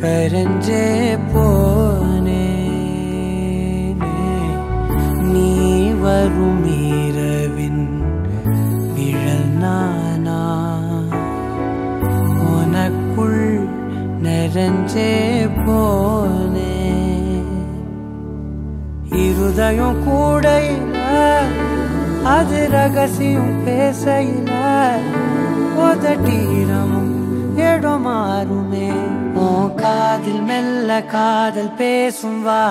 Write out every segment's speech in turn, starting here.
கரஞ்சே போனே நீ வரும் இரவின் நிழல் நானா உனக்குள் நிறைஞ்சே போனே இருதயம் கூடையில அது ரகசியம் பேசையில உதட்டீரமும் இடம் மாறுமே உன் காதில் மெல்ல காதல் பேசும் வா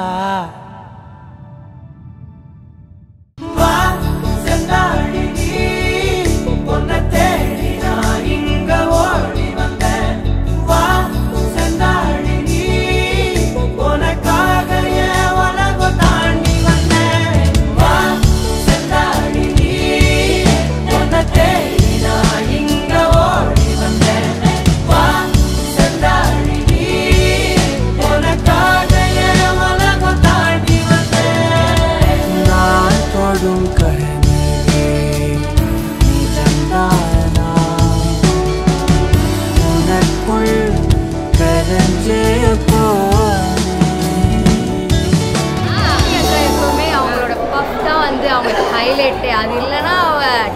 ஹைலைட்டு அது இல்லைன்னா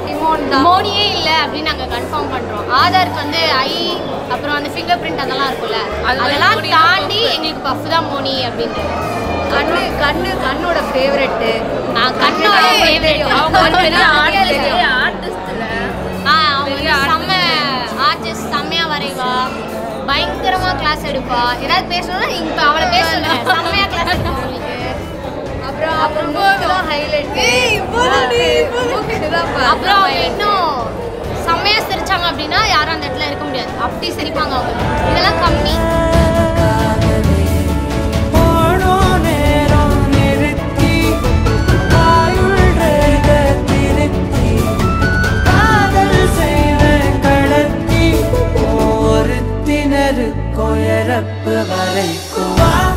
டிமோன் தான் மோனியே இல்லை அப்படின்னு நாங்கள் கன்ஃபார்ம் பண்ணுறோம். ஆதாருக்கு வந்து ஐ அப்புறம் அந்த ஃபிங்கர் பிரிண்ட் அதெல்லாம் இருக்கும்ல அதெல்லாம் தாண்டி எங்களுக்கு பஃப் தான் மோனி அப்படின்ட்டு. கண்ணோட ஃபேவரெட்டு கண்ணோட ஃபேவரெட் செம்ம ஆர்டிஸ்ட் செம்மையாக வரைவா பயங்கரமாக கிளாஸ் எடுப்பா ஏதாவது பேசணும்னா இப்போ அவளை பேசல செம்மையாக கிளாஸ் எடுப்பா அவங்களுக்கு. அப்புறம் இன்னும் செம்மையா சிரிச்சாங்க அப்படின்னா யாரும் அந்த இடத்துல இருக்க முடியாது அப்படி சிரிப்பாங்க அவங்க. இதெல்லாம் கம்மி வரைக்கும்